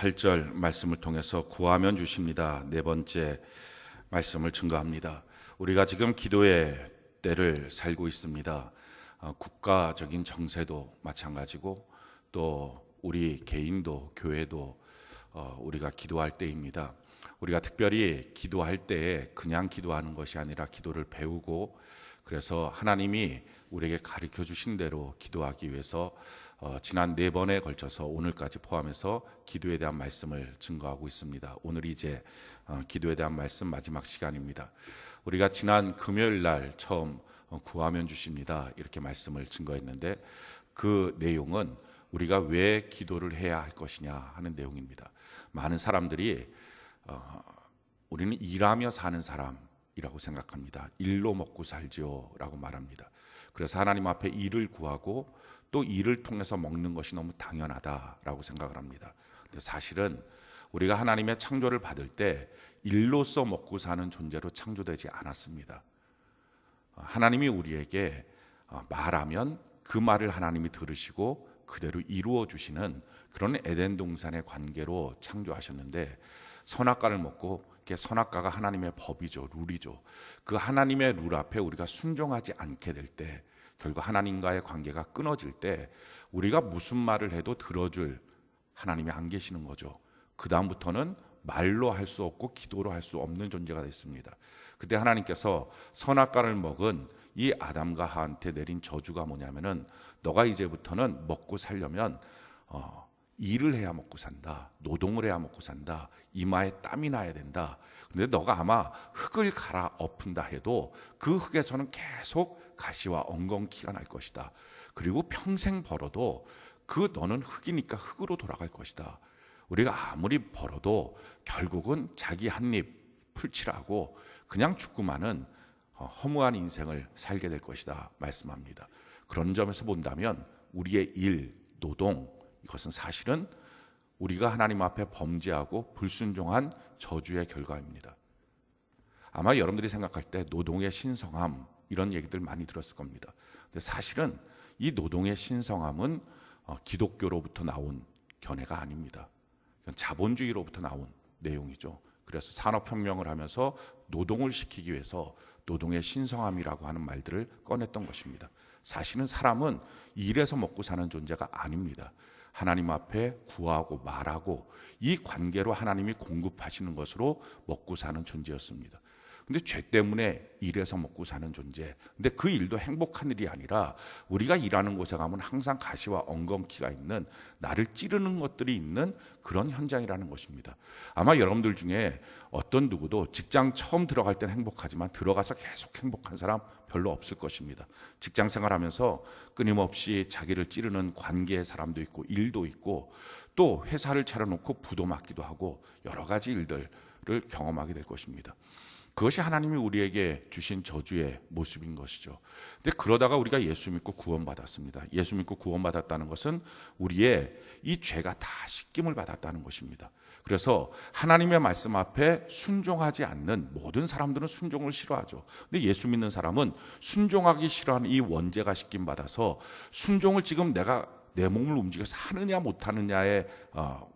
8절 말씀을 통해서 구하면 주십니다. 네 번째 말씀을 증거합니다. 우리가 지금 기도의 때를 살고 있습니다. 국가적인 정세도 마찬가지고 또 우리 개인도 교회도 우리가 기도할 때입니다. 우리가 특별히 기도할 때에 그냥 기도하는 것이 아니라 기도를 배우고 그래서 하나님이 우리에게 가르쳐 주신 대로 기도하기 위해서 지난 4번에 걸쳐서 오늘까지 포함해서 기도에 대한 말씀을 증거하고 있습니다. 오늘이 이제 기도에 대한 말씀 마지막 시간입니다. 우리가 지난 금요일 날 처음 구하면 주십니다 이렇게 말씀을 증거했는데 그 내용은 우리가 왜 기도를 해야 할 것이냐 하는 내용입니다. 많은 사람들이 우리는 일하며 사는 사람이라고 생각합니다. 일로 먹고 살지요 라고 말합니다. 그래서 하나님 앞에 일을 구하고 또 일을 통해서 먹는 것이 너무 당연하다라고 생각을 합니다. 근데 사실은 우리가 하나님의 창조를 받을 때 일로서 먹고 사는 존재로 창조되지 않았습니다. 하나님이 우리에게 말하면 그 말을 하나님이 들으시고 그대로 이루어 주시는 그런 에덴 동산의 관계로 창조하셨는데 선악과를 먹고 선악과가 하나님의 법이죠, 룰이죠. 그 하나님의 룰 앞에 우리가 순종하지 않게 될 때 결국 하나님과의 관계가 끊어질 때 우리가 무슨 말을 해도 들어줄 하나님이 안 계시는 거죠. 그 다음부터는 말로 할 수 없고 기도로 할 수 없는 존재가 됐습니다. 그때 하나님께서 선악과를 먹은 이 아담과 하와한테 내린 저주가 뭐냐면은 너가 이제부터는 먹고 살려면 일을 해야 먹고 산다. 노동을 해야 먹고 산다. 이마에 땀이 나야 된다. 근데 너가 아마 흙을 갈아엎은다 해도 그 흙에서는 계속 가시와 엉겅퀴가 날 것이다. 그리고 평생 벌어도 너는 흙이니까 흙으로 돌아갈 것이다. 우리가 아무리 벌어도 결국은 자기 한입 풀칠하고 그냥 죽고만은 허무한 인생을 살게 될 것이다 말씀합니다. 그런 점에서 본다면 우리의 일, 노동 이것은 사실은 우리가 하나님 앞에 범죄하고 불순종한 저주의 결과입니다. 아마 여러분들이 생각할 때 노동의 신성함 이런 얘기들 많이 들었을 겁니다. 근데 사실은 이 노동의 신성함은 기독교로부터 나온 견해가 아닙니다. 자본주의로부터 나온 내용이죠. 그래서 산업혁명을 하면서 노동을 시키기 위해서 노동의 신성함이라고 하는 말들을 꺼냈던 것입니다. 사실은 사람은 일해서 먹고 사는 존재가 아닙니다. 하나님 앞에 구하고 말하고 이 관계로 하나님이 공급하시는 것으로 먹고 사는 존재였습니다. 근데 죄 때문에 일해서 먹고 사는 존재. 근데 그 일도 행복한 일이 아니라 우리가 일하는 곳에 가면 항상 가시와 엉겅퀴가 있는 나를 찌르는 것들이 있는 그런 현장이라는 것입니다. 아마 여러분들 중에 어떤 누구도 직장 처음 들어갈 때는 행복하지만 들어가서 계속 행복한 사람 별로 없을 것입니다. 직장 생활하면서 끊임없이 자기를 찌르는 관계의 사람도 있고 일도 있고 또 회사를 차려놓고 부도 맡기도 하고 여러 가지 일들을 경험하게 될 것입니다. 그것이 하나님이 우리에게 주신 저주의 모습인 것이죠. 근데 그러다가 우리가 예수 믿고 구원받았습니다. 예수 믿고 구원받았다는 것은 우리의 이 죄가 다 씻김을 받았다는 것입니다. 그래서 하나님의 말씀 앞에 순종하지 않는 모든 사람들은 순종을 싫어하죠. 근데 예수 믿는 사람은 순종하기 싫어하는 이 원죄가 씻김 받아서 순종을 지금 내가 내 몸을 움직여서 하느냐 못하느냐의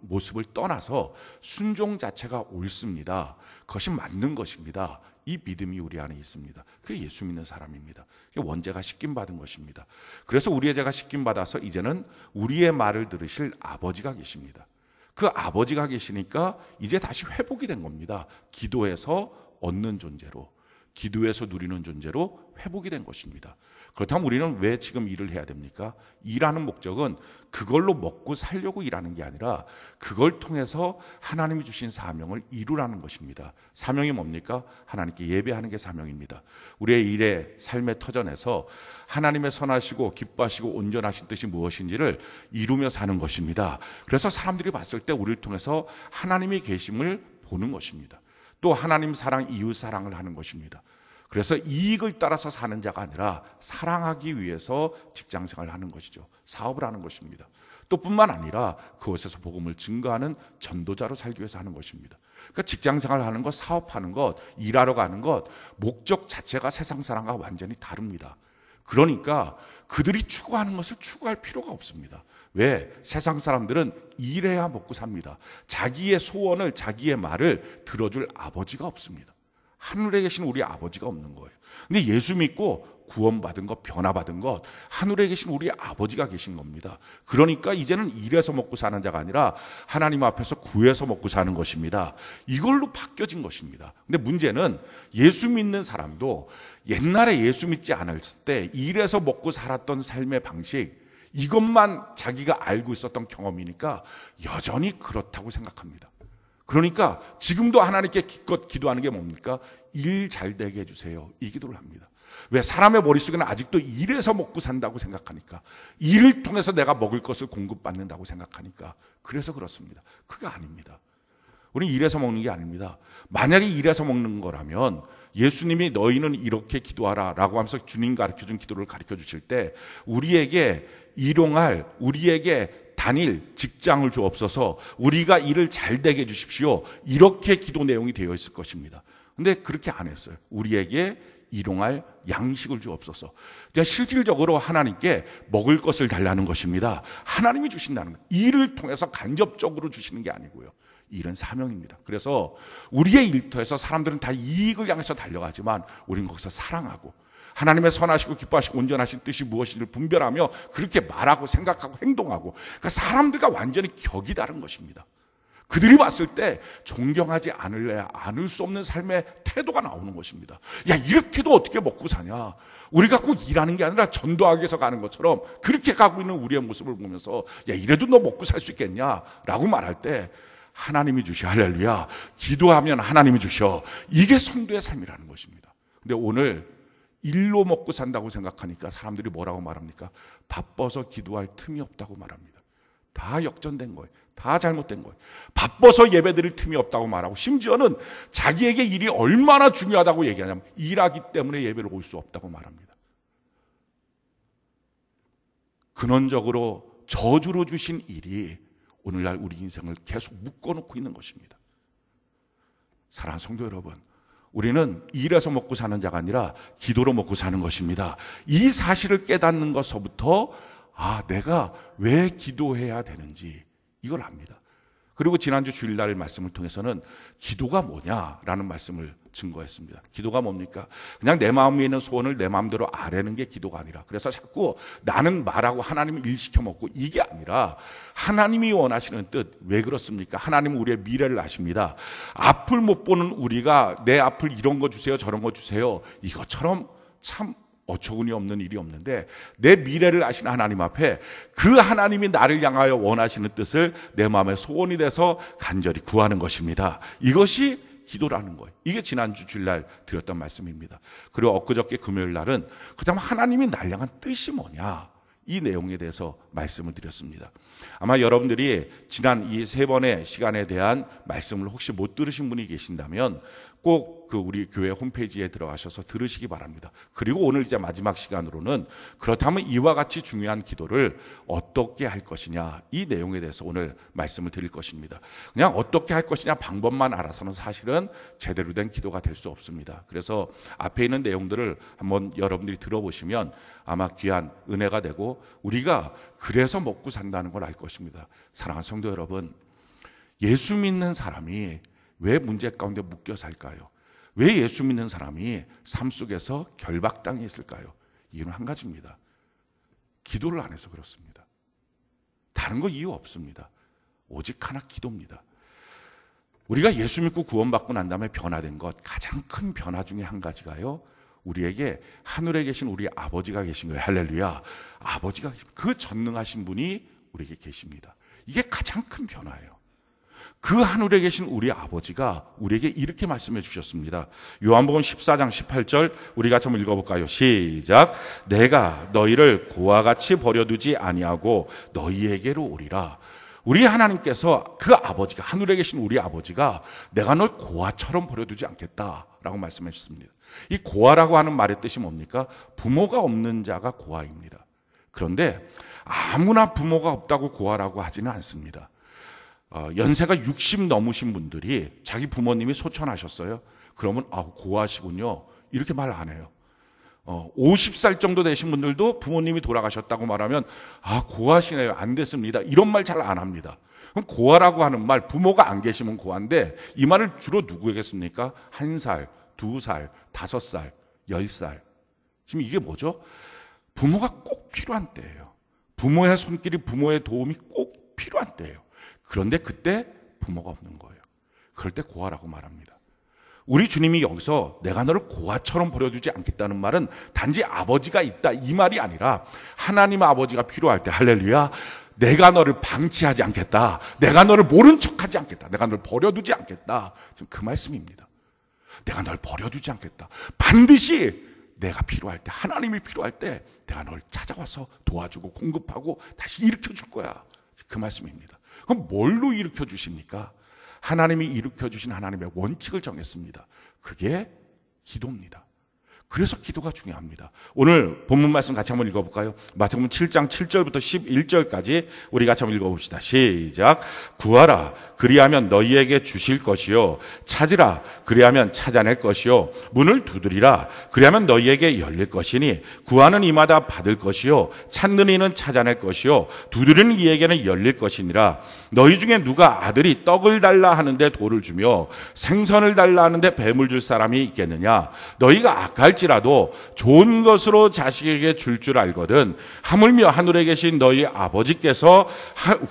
모습을 떠나서 순종 자체가 옳습니다. 그것이 맞는 것입니다. 이 믿음이 우리 안에 있습니다. 그게 예수 믿는 사람입니다. 그게 원죄가 씻김 받은 것입니다. 그래서 우리의 죄가 씻김 받아서 이제는 우리의 말을 들으실 아버지가 계십니다. 그 아버지가 계시니까 이제 다시 회복이 된 겁니다. 기도해서 얻는 존재로, 기도해서 누리는 존재로 회복이 된 것입니다. 그렇다면 우리는 왜 지금 일을 해야 됩니까? 일하는 목적은 그걸로 먹고 살려고 일하는 게 아니라 그걸 통해서 하나님이 주신 사명을 이루라는 것입니다. 사명이 뭡니까? 하나님께 예배하는 게 사명입니다. 우리의 일의 삶의 터전에서 하나님의 선하시고 기뻐하시고 온전하신 뜻이 무엇인지를 이루며 사는 것입니다. 그래서 사람들이 봤을 때 우리를 통해서 하나님이 계심을 보는 것입니다. 또 하나님 사랑, 이웃 사랑을 하는 것입니다. 그래서 이익을 따라서 사는 자가 아니라 사랑하기 위해서 직장생활을 하는 것이죠. 사업을 하는 것입니다. 또 뿐만 아니라 그곳에서 복음을 증거하는 전도자로 살기 위해서 하는 것입니다. 그러니까 직장생활을 하는 것, 사업하는 것, 일하러 가는 것, 목적 자체가 세상 사람과 완전히 다릅니다. 그러니까 그들이 추구하는 것을 추구할 필요가 없습니다. 왜? 세상 사람들은 일해야 먹고 삽니다. 자기의 소원을, 자기의 말을 들어줄 아버지가 없습니다. 하늘에 계신 우리 아버지가 없는 거예요. 근데 예수 믿고 구원받은 것, 변화받은 것, 하늘에 계신 우리 아버지가 계신 겁니다. 그러니까 이제는 일해서 먹고 사는 자가 아니라 하나님 앞에서 구해서 먹고 사는 것입니다. 이걸로 바뀌어진 것입니다. 근데 문제는 예수 믿는 사람도 옛날에 예수 믿지 않았을 때 일해서 먹고 살았던 삶의 방식, 이것만 자기가 알고 있었던 경험이니까 여전히 그렇다고 생각합니다. 그러니까 지금도 하나님께 기껏 기도하는 게 뭡니까? 일 잘 되게 해주세요. 이 기도를 합니다. 왜? 사람의 머릿속에는 아직도 일해서 먹고 산다고 생각하니까, 일을 통해서 내가 먹을 것을 공급받는다고 생각하니까. 그래서 그렇습니다. 그게 아닙니다. 우리는 일해서 먹는 게 아닙니다. 만약에 일해서 먹는 거라면 예수님이 너희는 이렇게 기도하라 라고 하면서 주님 가르쳐준 기도를 가르쳐 주실 때 우리에게 일용할, 우리에게 단일 직장을 주옵소서, 우리가 일을 잘 되게 해주십시오, 이렇게 기도 내용이 되어 있을 것입니다. 근데 그렇게 안 했어요. 우리에게 일용할 양식을 주옵소서. 실질적으로 하나님께 먹을 것을 달라는 것입니다. 하나님이 주신다는 것. 일을 통해서 간접적으로 주시는 게 아니고요. 일은 사명입니다. 그래서 우리의 일터에서 사람들은 다 이익을 향해서 달려가지만 우리는 거기서 사랑하고 하나님의 선하시고 기뻐하시고 온전하신 뜻이 무엇인지를 분별하며 그렇게 말하고 생각하고 행동하고, 그러니까 사람들과 완전히 격이 다른 것입니다. 그들이 봤을 때 존경하지 않을 수 없는 삶의 태도가 나오는 것입니다. 야, 이렇게도 어떻게 먹고 사냐? 우리가 꼭 일하는 게 아니라 전도하기 위해서 가는 것처럼 그렇게 가고 있는 우리의 모습을 보면서 야, 이래도 너 먹고 살 수 있겠냐? 라고 말할 때 하나님이 주셔. 할렐루야. 기도하면 하나님이 주셔. 이게 성도의 삶이라는 것입니다. 근데 오늘 일로 먹고 산다고 생각하니까 사람들이 뭐라고 말합니까? 바빠서 기도할 틈이 없다고 말합니다. 다 역전된 거예요. 다 잘못된 거예요. 바빠서 예배드릴 틈이 없다고 말하고, 심지어는 자기에게 일이 얼마나 중요하다고 얘기하냐면 일하기 때문에 예배를 올 수 없다고 말합니다. 근원적으로 저주로 주신 일이 오늘날 우리 인생을 계속 묶어놓고 있는 것입니다. 사랑하는 성도 여러분, 우리는 일해서 먹고 사는 자가 아니라 기도로 먹고 사는 것입니다. 이 사실을 깨닫는 것서부터 내가 왜 기도해야 되는지 이걸 압니다. 그리고 지난주 주일날 말씀을 통해서는 기도가 뭐냐라는 말씀을 증거했습니다. 기도가 뭡니까? 그냥 내 마음에 있는 소원을 내 마음대로 아뢰는 게 기도가 아니라, 그래서 자꾸 나는 말하고 하나님을 일시켜 먹고, 이게 아니라 하나님이 원하시는 뜻. 왜 그렇습니까? 하나님은 우리의 미래를 아십니다. 앞을 못 보는 우리가 내 앞을 이런 거 주세요 저런 거 주세요 이것처럼 참 어처구니 없는 일이 없는데, 내 미래를 아시는 하나님 앞에 그 하나님이 나를 향하여 원하시는 뜻을 내 마음의 소원이 돼서 간절히 구하는 것입니다. 이것이 기도라는 거예요. 이게 지난주 주일날 드렸던 말씀입니다. 그리고 엊그저께 금요일 날은 그다음 하나님이 날 향한 뜻이 뭐냐, 이 내용에 대해서 말씀을 드렸습니다. 아마 여러분들이 지난 이 3번의 시간에 대한 말씀을 혹시 못 들으신 분이 계신다면 꼭 그 우리 교회 홈페이지에 들어가셔서 들으시기 바랍니다. 그리고 오늘 이제 마지막 시간으로는 그렇다면 이와 같이 중요한 기도를 어떻게 할 것이냐, 이 내용에 대해서 오늘 말씀을 드릴 것입니다. 그냥 어떻게 할 것이냐 방법만 알아서는 사실은 제대로 된 기도가 될 수 없습니다. 그래서 앞에 있는 내용들을 한번 여러분들이 들어보시면 아마 귀한 은혜가 되고 우리가 그래서 먹고 산다는 걸 알 것입니다. 사랑하는 성도 여러분, 예수 믿는 사람이 왜 문제 가운데 묶여 살까요? 왜 예수 믿는 사람이 삶 속에서 결박당해 있을까요? 이유는 한 가지입니다. 기도를 안 해서 그렇습니다. 다른 거 이유 없습니다. 오직 하나, 기도입니다. 우리가 예수 믿고 구원받고 난 다음에 변화된 것, 가장 큰 변화 중에 한 가지가요, 우리에게 하늘에 계신 우리 아버지가 계신 거예요. 할렐루야. 아버지가, 그 전능하신 분이 우리에게 계십니다. 이게 가장 큰 변화예요. 그 하늘에 계신 우리 아버지가 우리에게 이렇게 말씀해 주셨습니다. 요한복음 14장 18절 우리 같이 한번 읽어볼까요? 시작. 내가 너희를 고와 같이 버려두지 아니하고 너희에게로 오리라. 우리 하나님께서, 그 아버지가, 하늘에 계신 우리 아버지가 내가 널 고아처럼 버려두지 않겠다라고 말씀해 주셨습니다. 이 고아라고 하는 말의 뜻이 뭡니까? 부모가 없는 자가 고아입니다. 그런데 아무나 부모가 없다고 고아라고 하지는 않습니다. 연세가 60 넘으신 분들이 자기 부모님이 소천하셨어요. 그러면 고아시군요, 이렇게 말 안 해요. 50살 정도 되신 분들도 부모님이 돌아가셨다고 말하면 고아시네요. 안 됐습니다. 이런 말 잘 안 합니다. 그럼 고아라고 하는 말, 부모가 안 계시면 고아인데 이 말을 주로 누구에게 씁니까? 1살, 2살, 5살, 10살. 지금 이게 뭐죠? 부모가 꼭 필요한 때예요. 부모의 손길이, 부모의 도움이 꼭 필요한 때예요. 그런데 그때 부모가 없는 거예요. 그럴 때 고아라고 말합니다. 우리 주님이 여기서 내가 너를 고아처럼 버려두지 않겠다는 말은 단지 아버지가 있다 이 말이 아니라 하나님 아버지가 필요할 때, 할렐루야, 내가 너를 방치하지 않겠다. 내가 너를 모른 척하지 않겠다. 내가 너를 버려두지 않겠다. 지금 그 말씀입니다. 내가 널 버려두지 않겠다. 반드시 내가 필요할 때, 하나님이 필요할 때 내가 널 찾아와서 도와주고 공급하고 다시 일으켜줄 거야. 그 말씀입니다. 그럼 뭘로 일으켜주십니까? 하나님이 일으켜주신 하나님의 원칙을 정했습니다. 그게 기도입니다. 그래서 기도가 중요합니다. 오늘 본문 말씀 같이 한번 읽어볼까요? 마태복음 7장 7절부터 11절까지 우리 같이 한번 읽어봅시다. 시작. 구하라, 그리하면 너희에게 주실 것이요. 찾으라, 그리하면 찾아낼 것이요. 문을 두드리라, 그리하면 너희에게 열릴 것이니 구하는 이마다 받을 것이요. 찾는 이는 찾아낼 것이요. 두드리는 이에게는 열릴 것이니라. 너희 중에 누가 아들이 떡을 달라 하는데 돌을 주며 생선을 달라 하는데 뱀을 줄 사람이 있겠느냐? 너희가 악할지라도 좋은 것으로 자식에게 줄 줄 알거든. 하물며 하늘에 계신 너희 아버지께서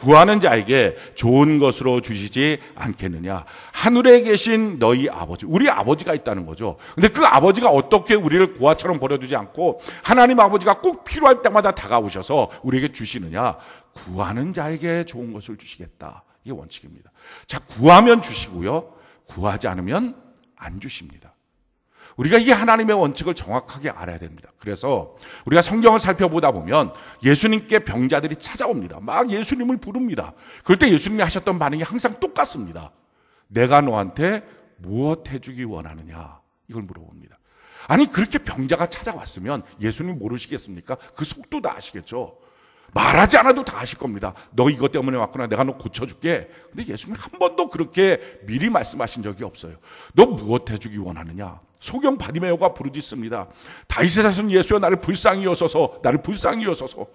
구하는 자에게 좋은 것으로 주시지 않겠느냐? 하늘에 계신 너희 아버지, 우리 아버지가 있다는 거죠. 근데 그 아버지가 어떻게 우리를 고아처럼 버려두지 않고 하나님 아버지가 꼭 필요할 때마다 다가오셔서 우리에게 주시느냐? 구하는 자에게 좋은 것을 주시겠다. 이게 원칙입니다. 자, 구하면 주시고요. 구하지 않으면 안 주십니다. 우리가 이 하나님의 원칙을 정확하게 알아야 됩니다. 그래서 우리가 성경을 살펴보다 보면 예수님께 병자들이 찾아옵니다. 막 예수님을 부릅니다. 그럴 때 예수님이 하셨던 반응이 항상 똑같습니다. 내가 너한테 무엇 해주기 원하느냐? 이걸 물어봅니다. 아니, 그렇게 병자가 찾아왔으면 예수님 모르시겠습니까? 그 속도 다 아시겠죠? 말하지 않아도 다 아실 겁니다. 너 이것 때문에 왔구나. 내가 너 고쳐줄게. 근데 예수님 한 번도 그렇게 미리 말씀하신 적이 없어요. 너 무엇 해주기 원하느냐? 소경 바디메오가 부르짖습니다. 다윗의 자손 예수여, 나를 불쌍히 여소서, 나를 불쌍히 여소서.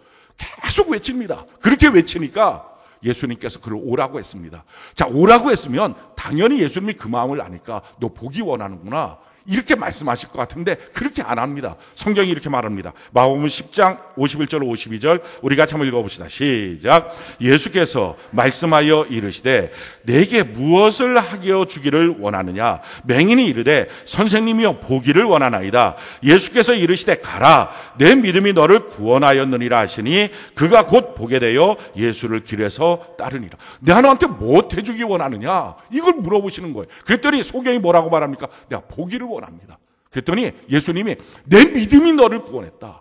계속 외칩니다. 그렇게 외치니까 예수님께서 그를 오라고 했습니다. 자, 오라고 했으면 당연히 예수님이 그 마음을 아니까 너 보기 원하는구나, 이렇게 말씀하실 것 같은데 그렇게 안 합니다. 성경이 이렇게 말합니다. 마태복음 10장 51절 52절 우리 같이 한번 읽어봅시다. 시작. 예수께서 말씀하여 이르시되 내게 무엇을 하여 주기를 원하느냐? 맹인이 이르되 선생님이여 보기를 원하나이다. 예수께서 이르시되 가라, 내 믿음이 너를 구원하였느니라 하시니 그가 곧 보게 되어 예수를 길에서 따르니라. 내가 너한테 무엇 해주기 원하느냐? 이걸 물어보시는 거예요. 그랬더니 소경이 뭐라고 말합니까? 내가 보기를 원합니다. 그랬더니 예수님이 내 믿음이 너를 구원했다.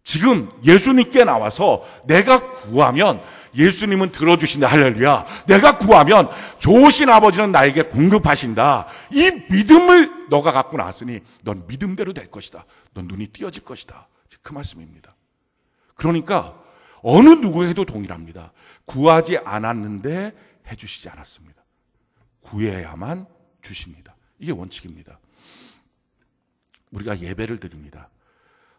지금 예수님께 나와서 내가 구하면 예수님은 들어주신다. 할렐루야. 내가 구하면 좋으신 아버지는 나에게 공급하신다. 이 믿음을 너가 갖고 나왔으니 넌 믿음대로 될 것이다. 넌 눈이 띄어질 것이다. 그 말씀입니다. 그러니까 어느 누구에도 동일합니다. 구하지 않았는데 해주시지 않았습니다. 구해야만 주십니다. 이게 원칙입니다. 우리가 예배를 드립니다.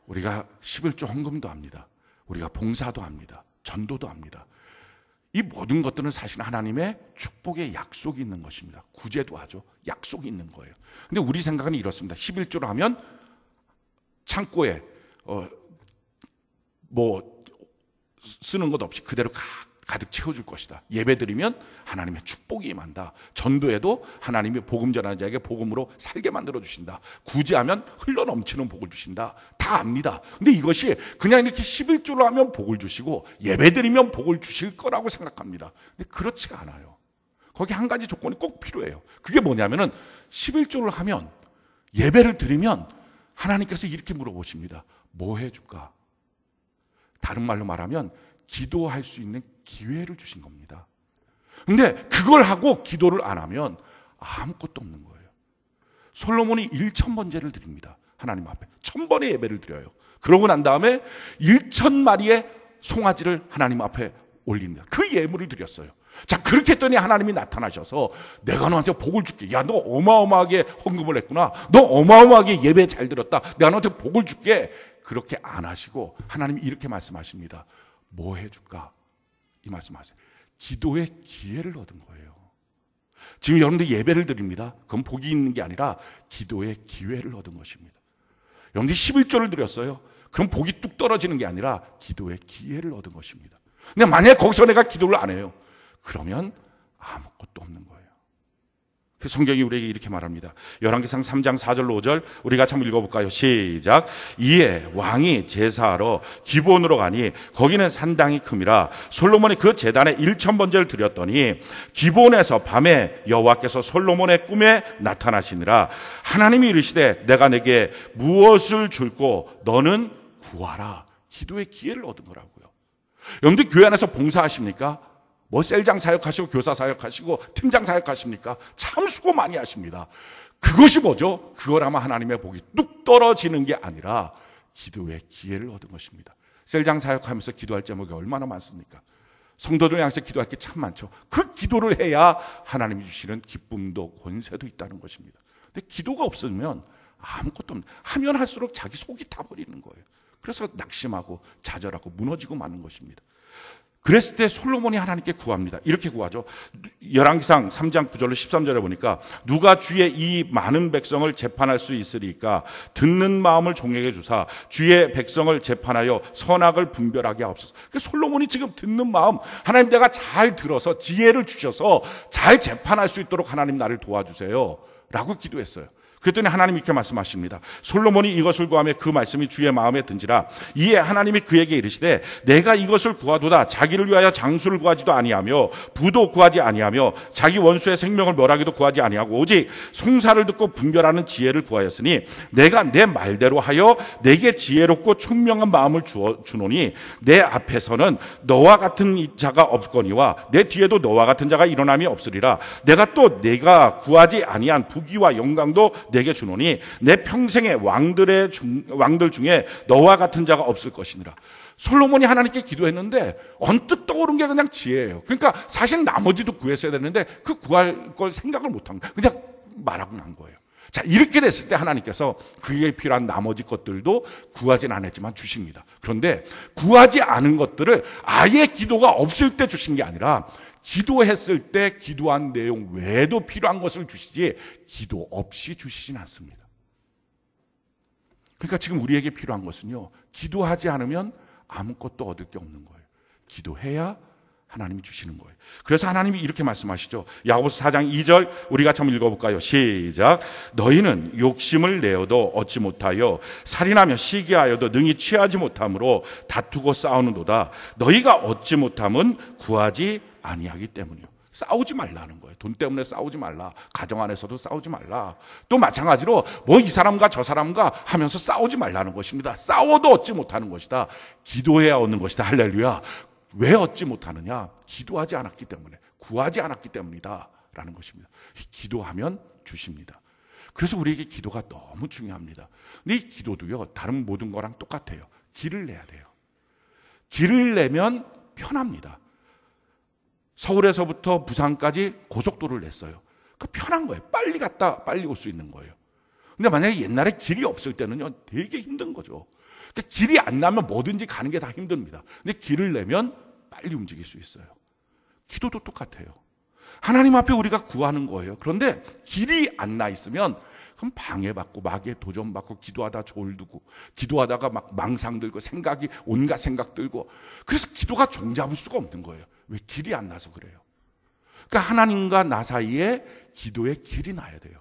우리가 11조 헌금도 합니다. 우리가 봉사도 합니다. 전도도 합니다. 이 모든 것들은 사실 하나님의 축복의 약속이 있는 것입니다. 구제도 하죠. 약속이 있는 거예요. 근데 우리 생각은 이렇습니다. 11조를 하면 창고에 쓰는 것 없이 그대로 가득 채워줄 것이다. 예배드리면 하나님의 축복이 임한다. 전도에도 하나님이 복음 전하는 자에게 복음으로 살게 만들어주신다. 구제하면 흘러넘치는 복을 주신다. 다 압니다. 근데 이것이 그냥 이렇게 11조로 하면 복을 주시고 예배드리면 복을 주실 거라고 생각합니다. 근데 그렇지가 않아요. 거기 한 가지 조건이 꼭 필요해요. 그게 뭐냐면은 11조를 하면, 예배를 드리면 하나님께서 이렇게 물어보십니다. 뭐 해줄까? 다른 말로 말하면 기도할 수 있는 기회를 주신 겁니다. 근데 그걸 하고 기도를 안 하면 아무것도 없는 거예요. 솔로몬이 1000번제를 드립니다. 하나님 앞에 1000번의 예배를 드려요. 그러고 난 다음에 1000마리의 송아지를 하나님 앞에 올립니다. 그 예물을 드렸어요. 자, 그렇게 했더니 하나님이 나타나셔서 내가 너한테 복을 줄게. 야, 너 어마어마하게 헌금을 했구나. 너 어마어마하게 예배 잘 들었다. 내가 너한테 복을 줄게. 그렇게 안 하시고 하나님이 이렇게 말씀하십니다. 뭐 해줄까? 이 말씀하세요. 기도의 기회를 얻은 거예요. 지금 여러분들 예배를 드립니다. 그건 복이 있는 게 아니라 기도의 기회를 얻은 것입니다. 여러분들이 11조를 드렸어요. 그럼 복이 뚝 떨어지는 게 아니라 기도의 기회를 얻은 것입니다. 근데 만약에 거기서 내가 기도를 안 해요. 그러면 아무것도 없는 거예요. 그래서 성경이 우리에게 이렇게 말합니다. 열왕기상 3장 4절로 5절 우리 같이 한번 읽어볼까요? 시작. 이에 왕이 제사하러 기브온으로 가니 거기는 산당이 큼이라 솔로몬이 그 제단에 1000번제를 드렸더니 기브온에서 밤에 여호와께서 솔로몬의 꿈에 나타나시니라. 하나님이 이르시되 내가 내게 무엇을 줄고 너는 구하라. 기도의 기회를 얻은 거라고요. 여러분들 교회 안에서 봉사하십니까? 뭐 셀장 사역하시고 교사 사역하시고 팀장 사역하십니까? 참 수고 많이 하십니다. 그것이 뭐죠? 그걸 아마 하나님의 복이 뚝 떨어지는 게 아니라 기도의 기회를 얻은 것입니다. 셀장 사역하면서 기도할 제목이 얼마나 많습니까? 성도들 향해서 기도할 게 참 많죠. 그 기도를 해야 하나님이 주시는 기쁨도 권세도 있다는 것입니다. 근데 기도가 없으면 아무것도 없는, 하면 할수록 자기 속이 타버리는 거예요. 그래서 낙심하고 좌절하고 무너지고 마는 것입니다. 그랬을 때 솔로몬이 하나님께 구합니다. 이렇게 구하죠. 열왕기상 3장 9절로 13절에 보니까 누가 주의 이 많은 백성을 재판할 수 있으리까 듣는 마음을 종에게 주사 주의 백성을 재판하여 선악을 분별하게 하옵소서. 솔로몬이 지금 듣는 마음, 하나님 내가 잘 들어서 지혜를 주셔서 잘 재판할 수 있도록 하나님 나를 도와주세요 라고 기도했어요. 그랬더니 하나님이 이렇게 말씀하십니다. 솔로몬이 이것을 구하며 그 말씀이 주의 마음에 든지라. 이에 하나님이 그에게 이르시되 내가 이것을 구하도다. 자기를 위하여 장수를 구하지도 아니하며 부도 구하지 아니하며 자기 원수의 생명을 멸하기도 구하지 아니하고 오직 송사를 듣고 분별하는 지혜를 구하였으니 내가 내 말대로 하여 내게 지혜롭고 총명한 마음을 주노니 내 앞에서는 너와 같은 자가 없거니와 내 뒤에도 너와 같은 자가 일어남이 없으리라. 내가 또 내가 구하지 아니한 부귀와 영광도 내게 주노니 내 평생의 왕들 중에 너와 같은 자가 없을 것이니라. 솔로몬이 하나님께 기도했는데 언뜻 떠오른 게 그냥 지혜예요. 그러니까 사실 나머지도 구했어야 되는데 그 구할 걸 생각을 못한 거예요. 그냥 말하고 난 거예요. 자, 이렇게 됐을 때 하나님께서 그에 필요한 나머지 것들도 구하진 않았지만 주십니다. 그런데 구하지 않은 것들을 아예 기도가 없을 때 주신 게 아니라 기도했을 때 기도한 내용 외에도 필요한 것을 주시지 기도 없이 주시진 않습니다. 그러니까 지금 우리에게 필요한 것은요, 기도하지 않으면 아무것도 얻을 게 없는 거예요. 기도해야 하나님이 주시는 거예요. 그래서 하나님이 이렇게 말씀하시죠. 야고보서 4장 2절 우리 같이 한번 읽어볼까요? 시작. 너희는 욕심을 내어도 얻지 못하여 살인하며 시기하여도 능히 취하지 못함으로 다투고 싸우는도다. 너희가 얻지 못함은 구하지 아니하기 때문이요. 싸우지 말라는 거예요. 돈 때문에 싸우지 말라. 가정 안에서도 싸우지 말라. 또 마찬가지로 뭐 이 사람과 저 사람과 하면서 싸우지 말라는 것입니다. 싸워도 얻지 못하는 것이다. 기도해야 얻는 것이다. 할렐루야. 왜 얻지 못하느냐? 기도하지 않았기 때문에, 구하지 않았기 때문이다 라는 것입니다. 기도하면 주십니다. 그래서 우리에게 기도가 너무 중요합니다. 근데 이 기도도요, 다른 모든 거랑 똑같아요. 길을 내야 돼요. 길을 내면 편합니다. 서울에서부터 부산까지 고속도로를 냈어요. 그 편한 거예요. 빨리 갔다 빨리 올 수 있는 거예요. 근데 만약에 옛날에 길이 없을 때는요, 되게 힘든 거죠. 그러니까 길이 안 나면 뭐든지 가는 게 다 힘듭니다. 근데 길을 내면 빨리 움직일 수 있어요. 기도도 똑같아요. 하나님 앞에 우리가 구하는 거예요. 그런데 길이 안 나 있으면 그럼 방해받고 마귀에 도전받고 기도하다 졸두고 기도하다가 막 망상 들고 생각이 온갖 생각 들고 그래서 기도가 종잡을 수가 없는 거예요. 왜? 길이 안 나서 그래요. 그러니까 하나님과 나 사이에 기도의 길이 나야 돼요.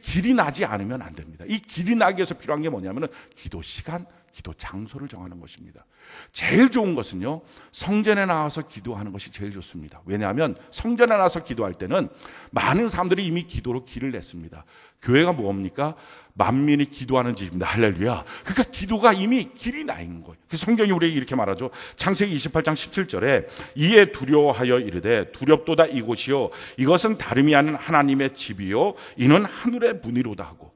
길이 나지 않으면 안 됩니다. 이 길이 나기 위해서 필요한 게 뭐냐면은 기도 시간, 기도 장소를 정하는 것입니다. 제일 좋은 것은요, 성전에 나와서 기도하는 것이 제일 좋습니다. 왜냐하면 성전에 나와서 기도할 때는 많은 사람들이 이미 기도로 길을 냈습니다. 교회가 뭡니까? 만민이 기도하는 집입니다. 할렐루야. 그러니까 기도가 이미 길이 나 있는 거예요. 그래서 성경이 우리에게 이렇게 말하죠. 창세기 28장 17절에 이에 두려워하여 이르되 두렵도다 이곳이요 이것은 다름이 아닌 하나님의 집이요 이는 하늘의 문이로다 하고,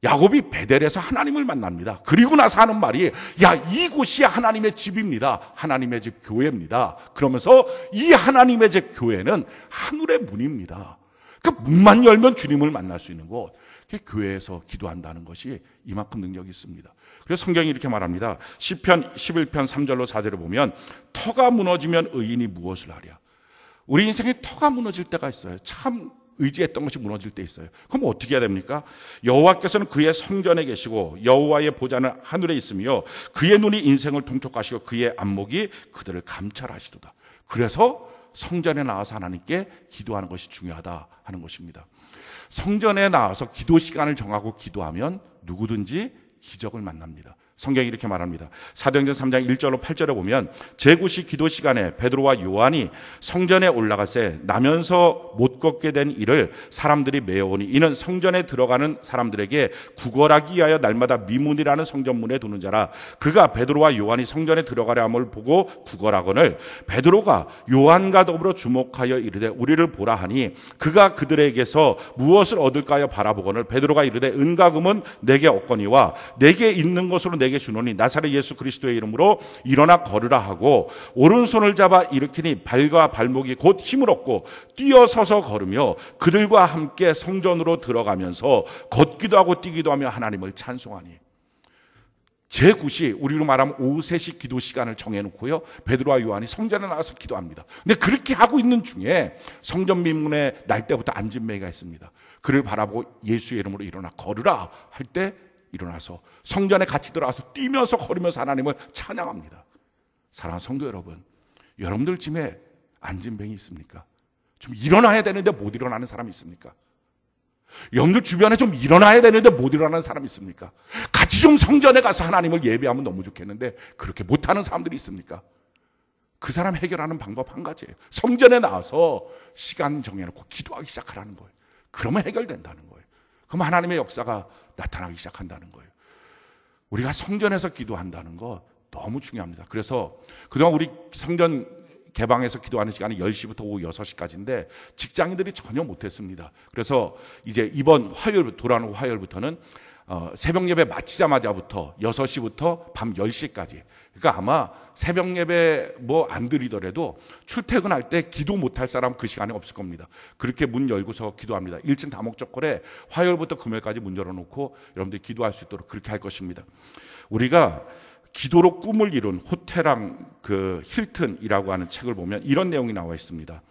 야곱이 베델에서 하나님을 만납니다. 그리고 나서 하는 말이, 야, 이곳이 하나님의 집입니다. 하나님의 집 교회입니다. 그러면서 이 하나님의 집 교회는 하늘의 문입니다. 그 문만 열면 주님을 만날 수 있는 곳, 교회에서 기도한다는 것이 이만큼 능력이 있습니다. 그래서 성경이 이렇게 말합니다. 시편 11편 3절로 4절을 보면, 터가 무너지면 의인이 무엇을 하랴. 우리 인생에 터가 무너질 때가 있어요. 참 의지했던 것이 무너질 때 있어요. 그럼 어떻게 해야 됩니까? 여호와께서는 그의 성전에 계시고 여호와의 보좌는 하늘에 있으며 그의 눈이 인생을 통촉하시고 그의 안목이 그들을 감찰하시도다. 그래서 성전에 나와서 하나님께 기도하는 것이 중요하다 하는 것입니다. 성전에 나와서 기도 시간을 정하고 기도하면 누구든지 기적을 만납니다. 성경이 이렇게 말합니다. 사도행전 3장 1절로 8절에 보면, 제9시 기도 시간에 베드로와 요한이 성전에 올라가세 나면서 못 걷게 된 이를 사람들이 메어오니 이는 성전에 들어가는 사람들에게 구걸하기 위하여 날마다 미문이라는 성전문에 두는 자라. 그가 베드로와 요한이 성전에 들어가려 함을 보고 구걸하거늘 베드로가 요한과 더불어 주목하여 이르되 우리를 보라 하니 그가 그들에게서 무엇을 얻을까요 바라보거늘 베드로가 이르되 은과 금은 내게 없거니와 내게 있는 것으로 내게 주노니 나사렛 예수 그리스도의 이름으로 일어나 걸으라 하고 오른손을 잡아 일으키니 발과 발목이 곧 힘을 얻고 뛰어서서 걸으며 그들과 함께 성전으로 들어가면서 걷기도 하고 뛰기도 하며 하나님을 찬송하니. 제9시, 우리로 말하면 오후 3시 기도 시간을 정해놓고요, 베드로와 요한이 성전에 나가서 기도합니다. 근데 그렇게 하고 있는 중에 성전 민문에 날 때부터 안진뱅이가 있습니다. 그를 바라보고 예수의 이름으로 일어나 걸으라 할 때 일어나서 성전에 같이 들어가서 뛰면서 걸으면서 하나님을 찬양합니다. 사랑하는 성도 여러분, 여러분들 집에 안진뱅이 있습니까? 좀 일어나야 되는데 못 일어나는 사람이 있습니까? 여러분들 주변에 좀 일어나야 되는데 못 일어나는 사람이 있습니까? 같이 좀 성전에 가서 하나님을 예배하면 너무 좋겠는데 그렇게 못하는 사람들이 있습니까? 그 사람 해결하는 방법 한 가지예요. 성전에 나와서 시간 정해놓고 기도하기 시작하라는 거예요. 그러면 해결된다는 거예요. 그럼 하나님의 역사가 나타나기 시작한다는 거예요. 우리가 성전에서 기도한다는 거 너무 중요합니다. 그래서 그동안 우리 성전 개방해서 기도하는 시간이 10시부터 오후 6시까지인데 직장인들이 전혀 못했습니다. 그래서 이제 이번 화요일, 돌아오는 화요일부터는 새벽 예배 마치자마자부터 6시부터 밤 10시까지. 그러니까 아마 새벽 예배 뭐 안 드리더라도 출퇴근할 때 기도 못할 사람 그 시간에 없을 겁니다. 그렇게 문 열고서 기도합니다. 1층 다목적골에 화요일부터 금요일까지 문 열어놓고 여러분들이 기도할 수 있도록 그렇게 할 것입니다. 우리가 기도로 꿈을 이룬 호텔랑 그 힐튼이라고 하는 책을 보면 이런 내용이 나와 있습니다.